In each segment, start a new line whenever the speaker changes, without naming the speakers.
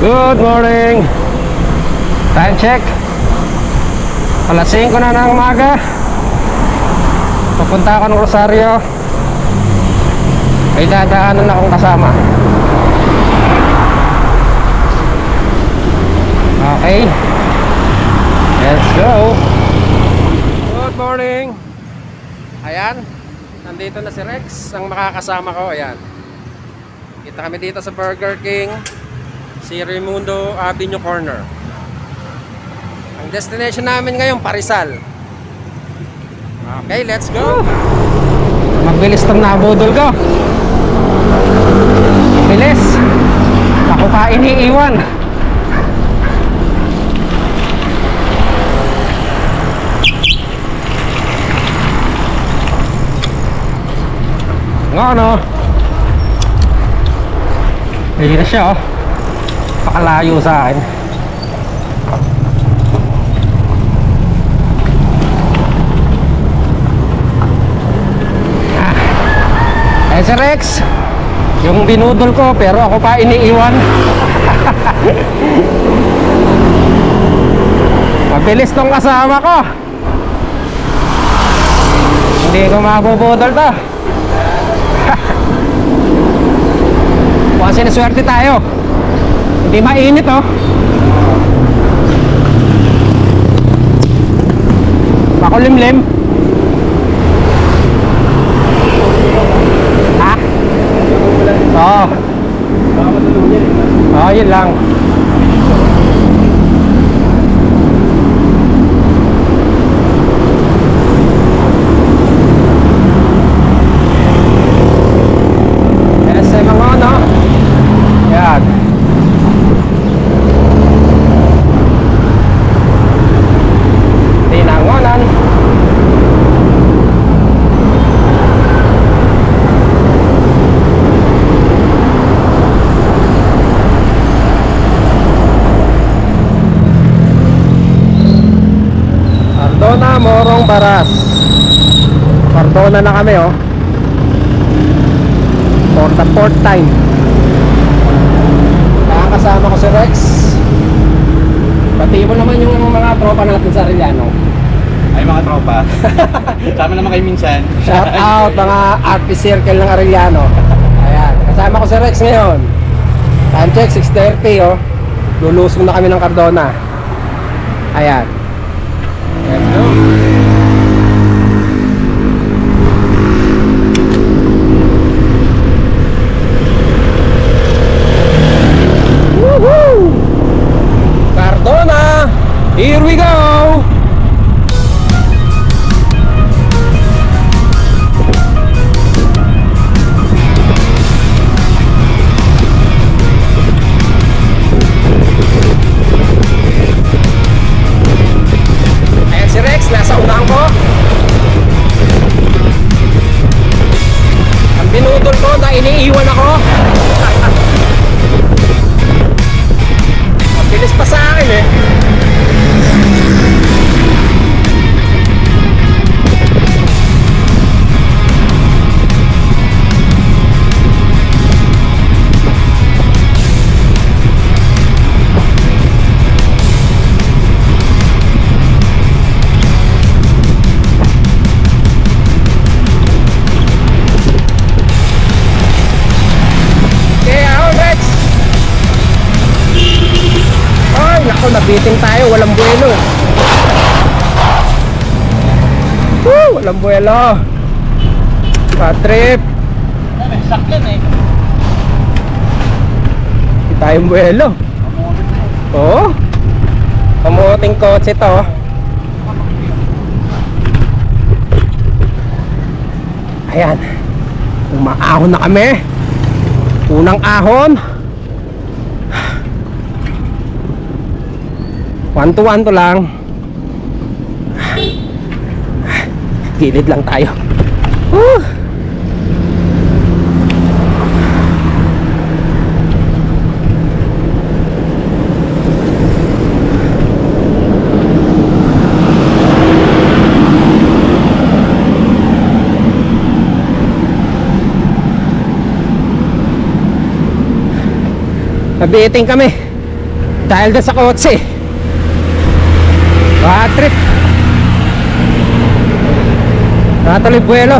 Good morning. Time check. Alas 5 na ng umaga. Papunta ako ng Rosario. May dadaanan akong kasama. Okay, let's go. Good morning. Ayan, nandito na si Rex, ang makakasama ko. Ayan, kita kami dito sa Burger King, si Raimundo Avenue Corner. Ang destination namin ngayon, Parizal. Okay, let's go. Magbilis tong nabudol ko. Bilis. Ako pa iniiwan. Nga ano? Hindi na siya oh. Pakalayo sa akin. Eh si Rex, yung binudol ko pero ako pa iniiwan. Mabilis tong kasama ko. Hindi ko mabubudol to. Kung siniswerte tayo, hindi mainit oh. Makulimlim. Ha? Oo. Oo, yun lang. Morong Baras. Cardona na kami oh. For the fourth time. Nakakasama ko si Rex. Pati mo naman yung mga tropa natin sa Arellano.
Ay mga tropa. Kasama naman kayo minsan.
Shout out mga RP Circle ng Arellano. Ayan, kasama ko si Rex ngayon. Time check 6:30 oh. Lulusong na kami ng Cardona. Ayan. Let's go. Woohoo! Cardona, here we go. Nasa unahan ko. Ang binudol ko na iniiwan ako. Mabilis pa sa akin eh. Ako nabiting tayo, walang buwelo. Walang buwelo. Bad trip.
May sakyan eh.
Hindi tayong buwelo. Oo. Kamuting kotse to. Ayan. Umaahon na kami. Unang ahon. 1 to 1 to lang. Gilid lang tayo. Nabiting kami. Dahil doon sa kotse. Bad trip. Natuloy buwelo.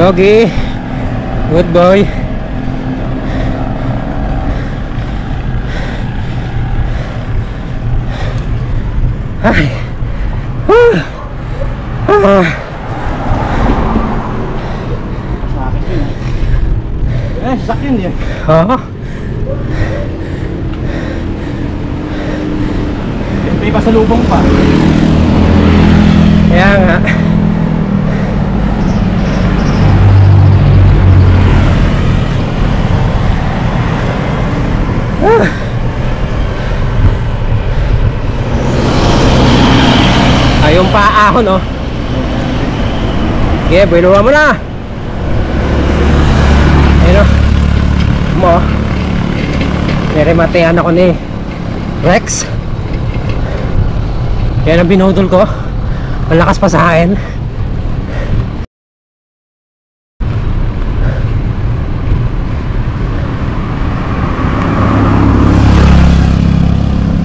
Doggy, good boy. Ay.
Sakit yun. Sasakyan yan.
Oo.
May pasalubong pa.
Kaya nga. Yung paa ako, no? Sige, binuha mo na. Ayun, no? Mo. Nirematehan ako ni Rex. Kaya na binudol ko. Malakas pa sa akin.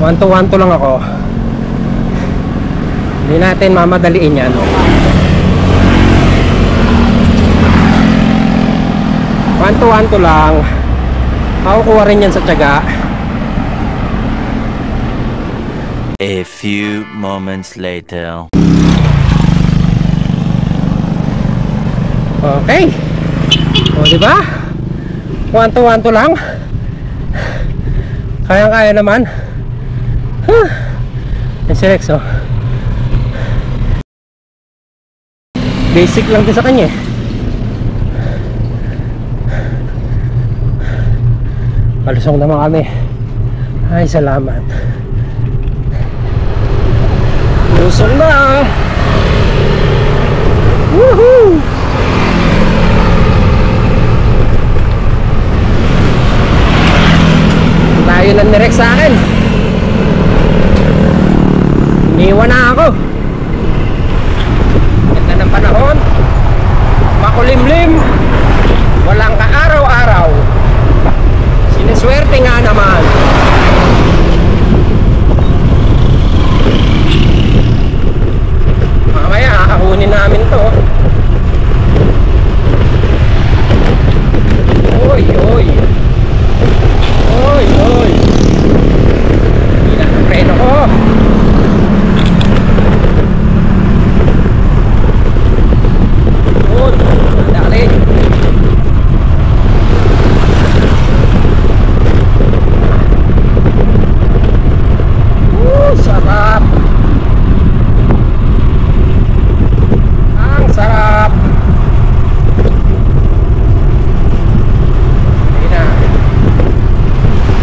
One to lang ako. Hindi natin mamadaliin yan. One to lang. Makukuha rin yan sa tiyaga.
A few moments later.
Okay. O, diba? One to lang. Kaya naman. Yan si Rex, oh. Basic lang din sa kanya, eh. Malusong naman kami. Ay, salamat. Lusong na. Woohoo! Layo lang ni Rex sa akin. Iniwan na ako. Ganda ng panahon. Makulimlim. Walang kaaraw-araw. Sineswerte nga naman. Mamaya kakakunin namin to. Oy, oy. Oy, oy. Pinaka-preno ko. Dali. Sarap. Ang sarap. Ayun na.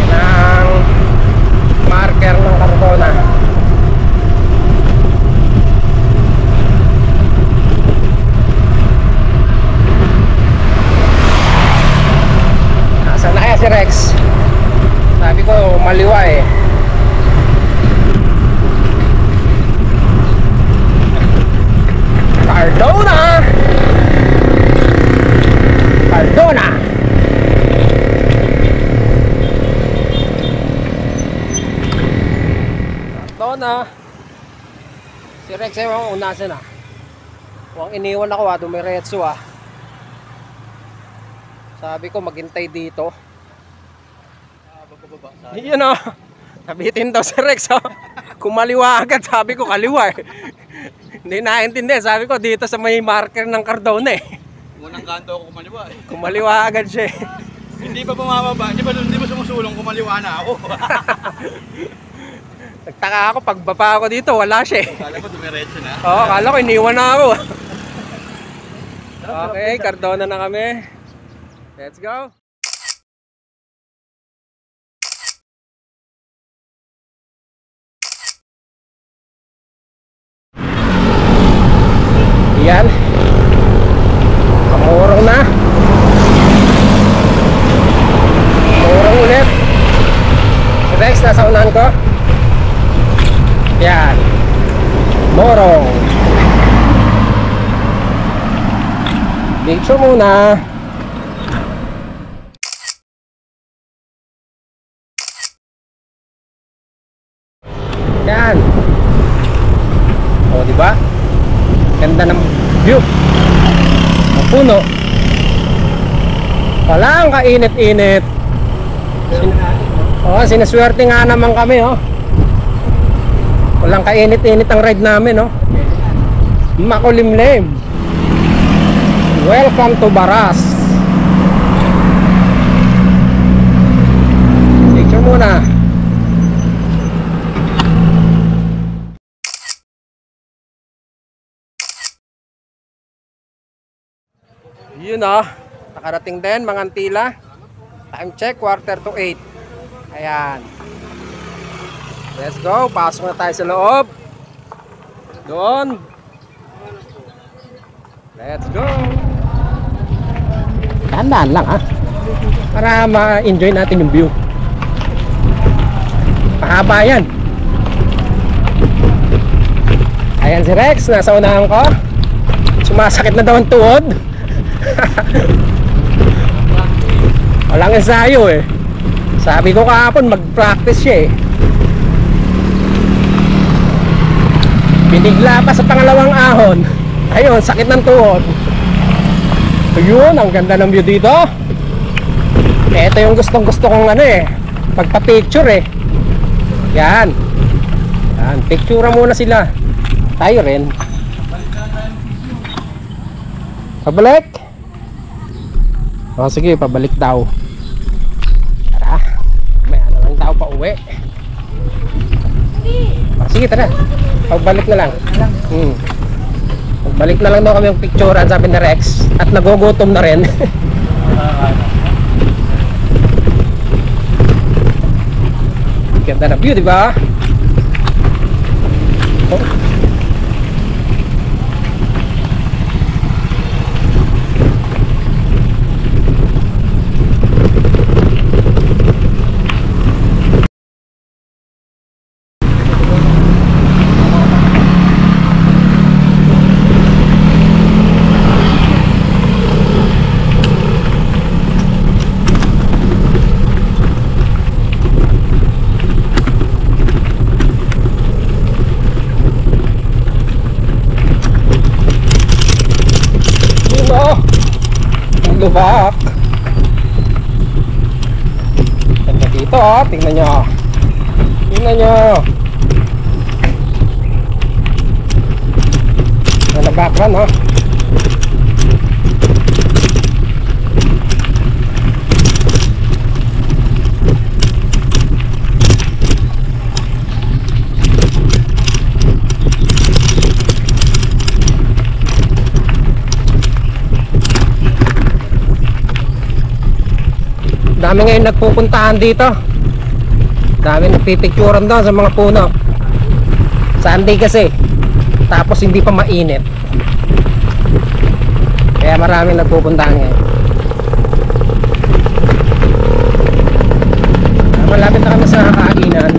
Yan ang marker ng Cardona. Nasaan na kaya si Rex? Sabi ko maliwa, eh. Cardona! Cardona! Cardona! Si Rex ay mga unasan na. Huwag iniwan ako, dumiretso, ah. Sabi ko maghintay dito. Yun, oh. Nabitin daw si Rex, oh. Kumaliwa agad, sabi ko kaliwa, eh. Hindi naintindihan, sabi ko dito sa may marker ng Cardona, eh.
Unang kanto ako kumaliwa, eh.
Kumaliwa agad siya, eh.
Hindi pa bumababa, hindi ba sumusulong, kumaliwa na ako.
Nagtaka ako, pagbaba ako dito, wala siya, eh.
Kala ko dumiretso na.
Oo, kala ko iniwan na ako. Okay, Cardona na kami. Let's go. Yan. Pamurong na. Pamurong ulit. Si Rex, nasa unahan ko. Yan. Morong. Picture muna. Yan. O, diba? Ganda ng view. Ang puno. Walang kainit-init. Sinaswerte nga naman kami, oh. Walang kainit-init ang ride namin, oh. Makulimlim. Welcome to Baras. Picture muna. Yun, oh. Nakarating din, mga Antila. Time check, 7:45. Ayan. Let's go. Pasok na tayo sa loob. Doon. Let's go. Tandaan lang, ah. Para ma-enjoy natin yung view. Mahaba yan. Ayan si Rex. Nasa unahan ko. Sumasakit na daw ang tuhod. Walang ensayo eh. Sabi ko kahapon mag-practice siya eh. Binigla pa sa pangalawang ahon. Ayun, sakit ng tuhod. Ayun, ang ganda ng view dito. Ito yung gustong gusto kong ano eh, pagpa-picture eh. Yan. Yan, picture muna sila. Tayo rin. Pabalik. O sige, pabalik daw. Tara. May ano lang daw pa uwi. O, sige, tara. Pagbalik na lang. Pagbalik na lang daw kami yung picturean, sabi ni Rex. At nagugutom na rin. Ganda na view, diba? Oh. Lubak. Ganda dito, oh. Tingnan nyo. Tingnan nyo. Yan ang background, oh. Dami ngayon nagpupuntahan dito. Dami nagpipicturean doon sa mga puno. Sunday kasi. Tapos hindi pa mainit. Kaya maraming nagpupuntahan ngayon. Malapit na kami sa kainan.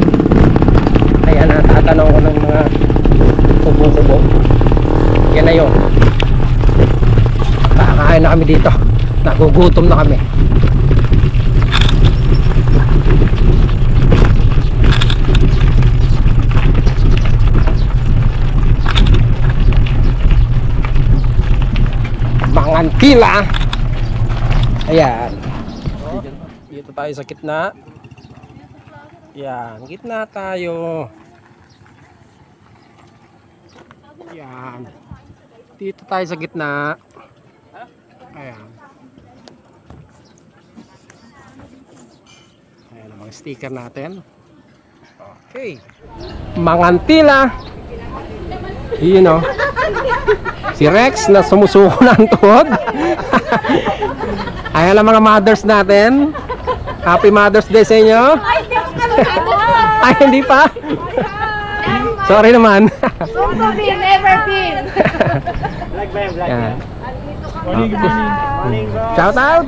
Ayan, natatanong ko ng mga kubo-kubo. Yan na yun. Kakain na kami dito. Nagugutom na kami. Antila. Ayan. Dito tayo sa gitna. Ayan, gitna tayo. Ayan. Dito tayo sa gitna. Ayan. Ayan ang mga sticker natin. Okay. Mangantila. Yun o. Si Rex na sumusuko na ang tuhod. Ayan ang mga mothers natin. Happy Mother's Day sa inyo. Ay, hindi pa. Sorry naman.
Soon to be, never been.
Yan. Okay. Shout out!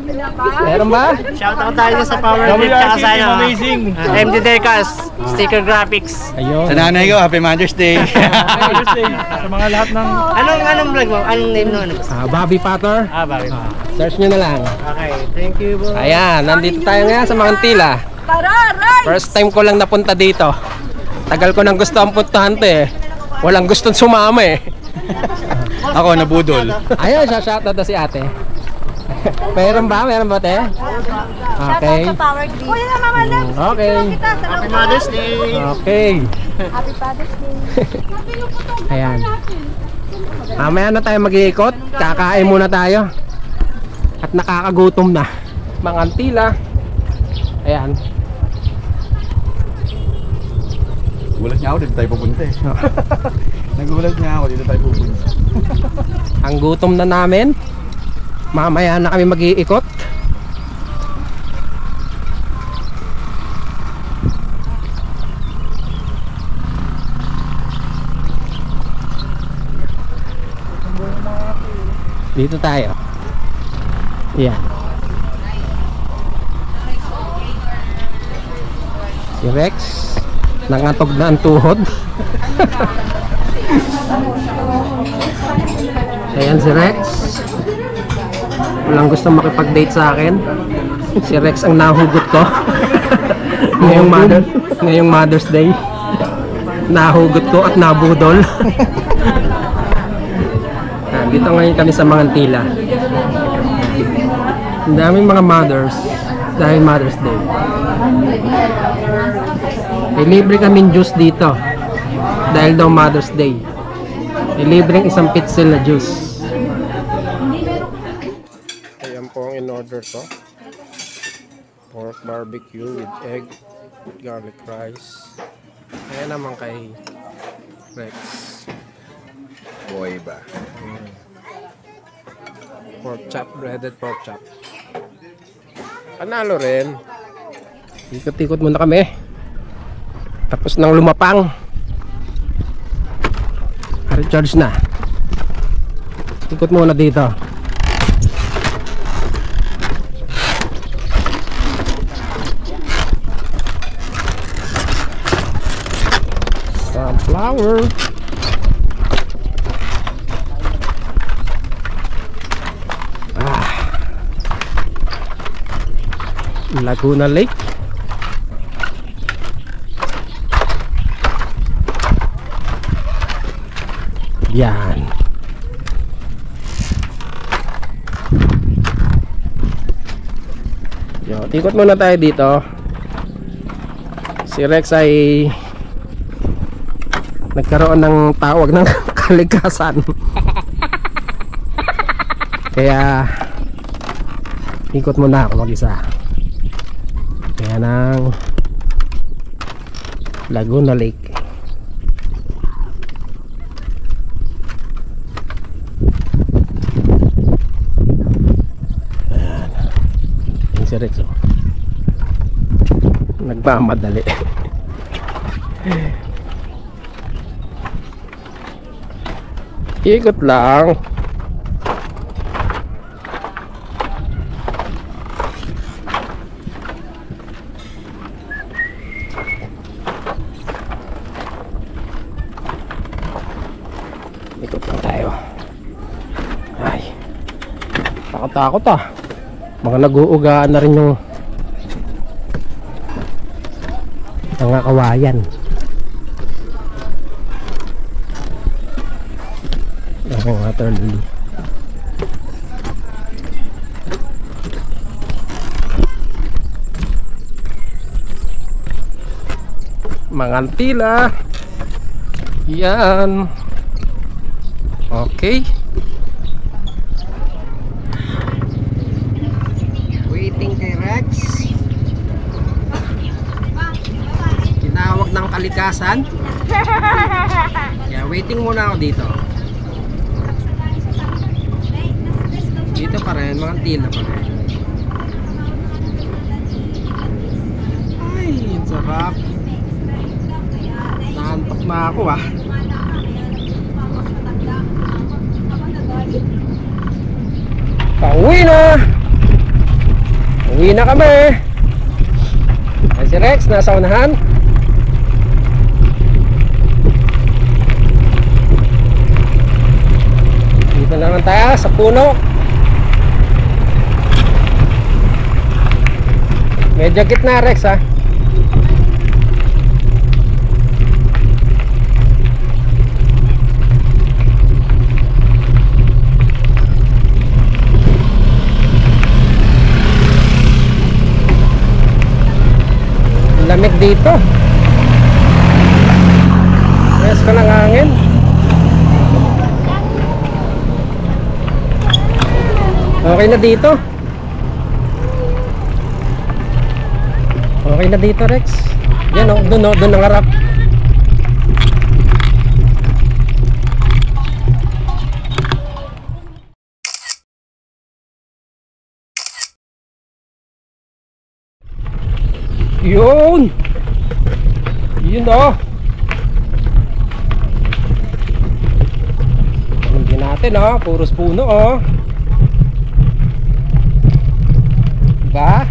Meron ba?
Shoutout tayo sa Power Grip tsaka sa ano,
amazing.
MD Decals, Sticker Graphics.
Ayun.
Sa nanay ko, Happy Mother's Day.
Sa mga lahat ng
Anong vlog mo? Anong name mo?
Bobby Potter.
Bakit?
Search nyo na lang.
Okay, thank you bro.
Ayan, nandito tayo ngayon sa Mangantila. First time ko lang napunta dito. Tagal ko nang gusto ang puntahan to eh. Walang gustong sumama eh.
Ako, nabudol.
Ayun, shoutout na si ate. Meron ba? Meron ba te? Okay.
Kuya na Mama Labs.
Okay.
Happy Mother's Day!
Okay.
Happy Father's Day.
Ayan. Mamaya na tayo mag-iikot. Kakain muna tayo. At nakakagutom na. Mangantila. Ayan.
Gulat niya ako, dito tayo pupunta eh. Nagulat niya ako, dito tayo pupunta.
Ang gutom na namin. Mamaya na kami mag-iikot. Dito tayo. Yan. Si Rex nangatog na ang tuhod. Ayan si Rex. Walang gusto makipag-date sa akin. Si Rex ang nahugot ko. ngayong Mother's Day. Nahugot ko at nabudol. Dito ngayon kami sa Mangantila. Ang daming mga mothers dahil Mother's Day. Libre kaming juice dito dahil daw Mother's Day. Libreng isang pitsil na juice. Ayan po ang in-order ko. Pork barbecue with egg, garlic rice. Ayan naman kay Rex.
Boy ba?
Pork chop, breaded pork chop. Panalo rin. Ikot-ikot muna kami. Tapos nang lumapang. Recharge na. Ikot muna dito. Sunflower. Laguna Lake. Yan. Yo, tikot muna tayo dito. Si Rex ay nagkaroon ng tawag ng kalikasan. Kaya ikot muna ako mag-isa. Kaya ng Laguna Lake. Ayan. Yung si Rex nagmamadali. Ikot lang. Ikot lang tayo. Ay, takot ah. Mga nag-uugaan na rin yung mga kawayan. Ang water lily. Mangantila. Yan. Okay. Waiting kay Rex. Tinawag ng kalikasan. Kaya waiting muna ako dito. Dito pa rin, Mangantila pa rin. Ay, ang sarap. Naantok na ako ah. Uwi na kami. Ay, si Rex nasa unahan. Dito naman tayo sa puno. Medyo gitna, Rex, ha. Lamig dito. Yes ko ng hangin. Okay na dito. Okay na dito, Rex. Yan o, dun ang harap. Yun! Yun o! Hindi natin o, puros puno o. Diba?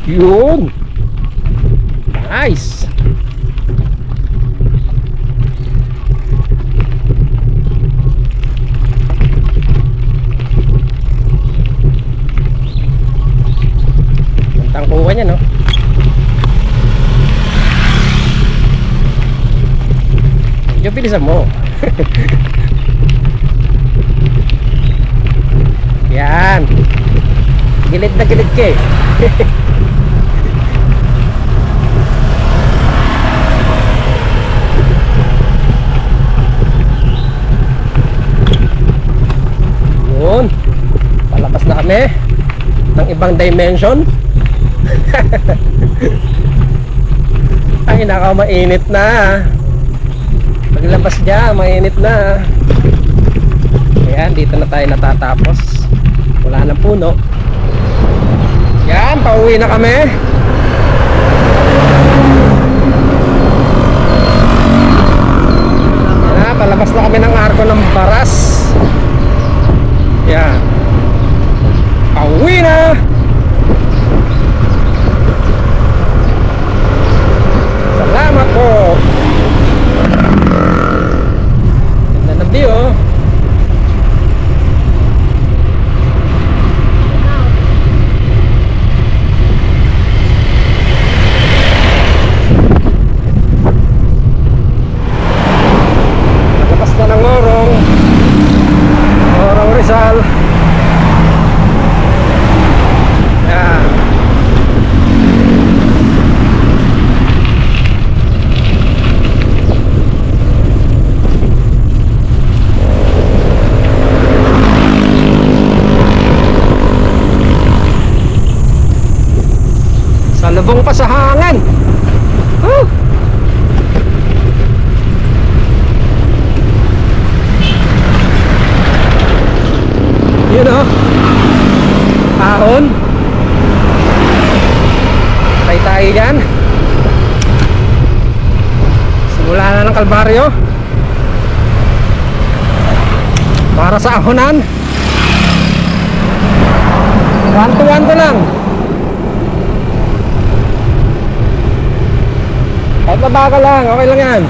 Yun! Nice! Tangkuhan niya, no? Medyo bilisan mo. Yan. Gilid na gilid ka eh. Yun. Palabas na kami ng ibang dimension. Ay, naka, mainit na. Paglabas dyan, mainit na. Ayan, dito na tayo natatapos. Wala nang puno. Yan, pauwi na kami. Yan, palabas na kami ng arko ng Baras. Yan. Pauwi na. Salamat po. Ganda ng view, oh. Naglapas na ng Orong Rizal. Yan. Salubong pa sa hangin. Woo! Yun o. Ahon. Patay tayo dyan. Simula na ng kalbaryo. Para sa ahonan. 1 to 1 to lang. Kahit mabagal lang, okay lang yan.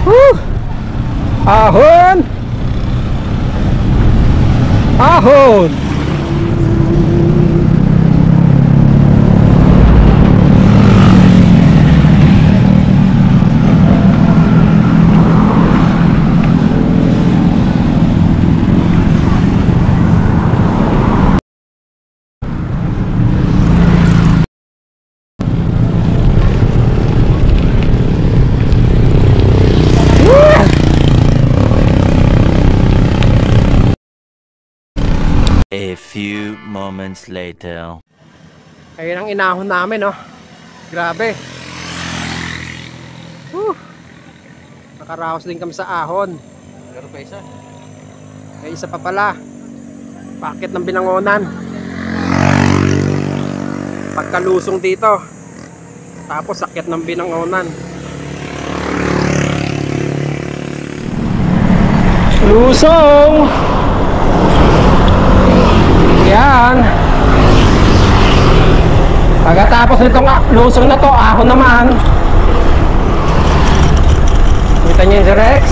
Woo! Ahon! Ahon!
A few moments later.
Ayun ang inahon namin, no? Grabe. Nakaraos din kami sa ahon.
Meron pa isa.
May isa pa pala. Pakit ng Binangonan. Pagkalusong dito. Tapos sakit ng Binangonan. Lusong! Yan. Pagkatapos nitong lusong na to, ahon naman. Kita niyo yung si Rex.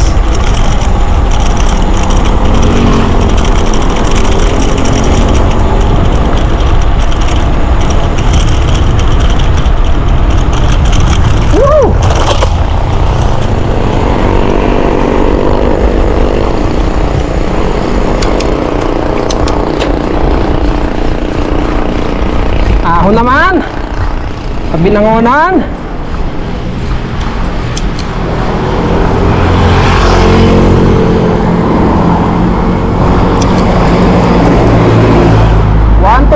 Woo! Ahon naman. Pag Binangonan.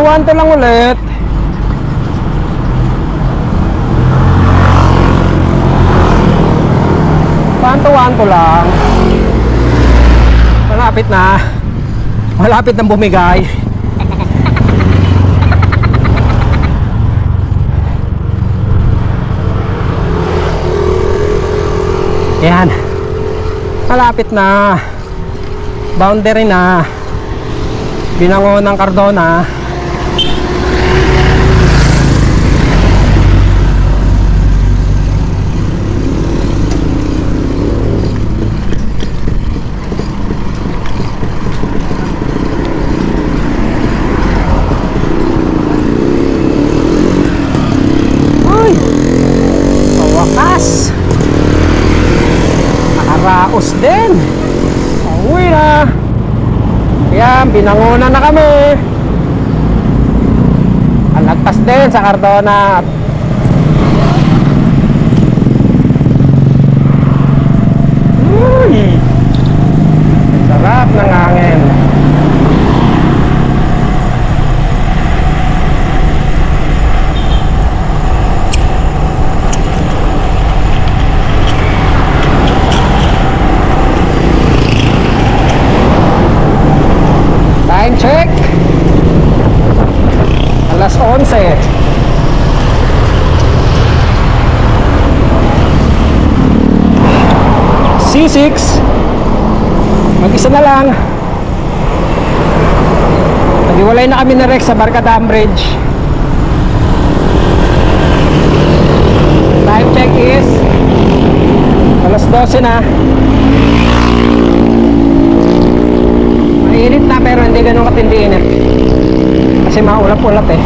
One to lang ulit. One to lang. Malapit na. Malapit nang bumigay. Ayan. Malapit na. Boundary na. Binangonan Cardona. Uy! Pawakas! Nakaraos din. Uwi na. Ayan, Binangonan na kami. Alagpas din sa Cardona. Uy! Sarap ng hangin. Time check. Alas 11. C6. Mag-isa na lang. Naghiwalay na kami na Rex sa Barkadam Bridge. Time check is alas 12 na. Mainit na pero hindi ganun katindi init. Kasi maulap-ulap eh.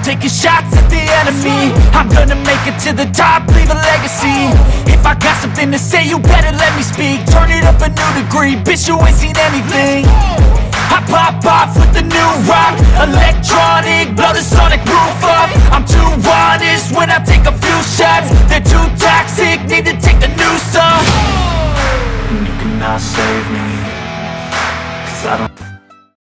Taking shots at the enemy. I'm gonna make it to the top, leave a legacy. If I got something to say, you better let me speak. Turn it up a new degree, bitch, you ain't seen anything. I pop off with the new rock, electronic, blow the sonic roof up. I'm too honest when I take a few shots. They're too toxic, need to take a new song. And you cannot save me, 'cause I don't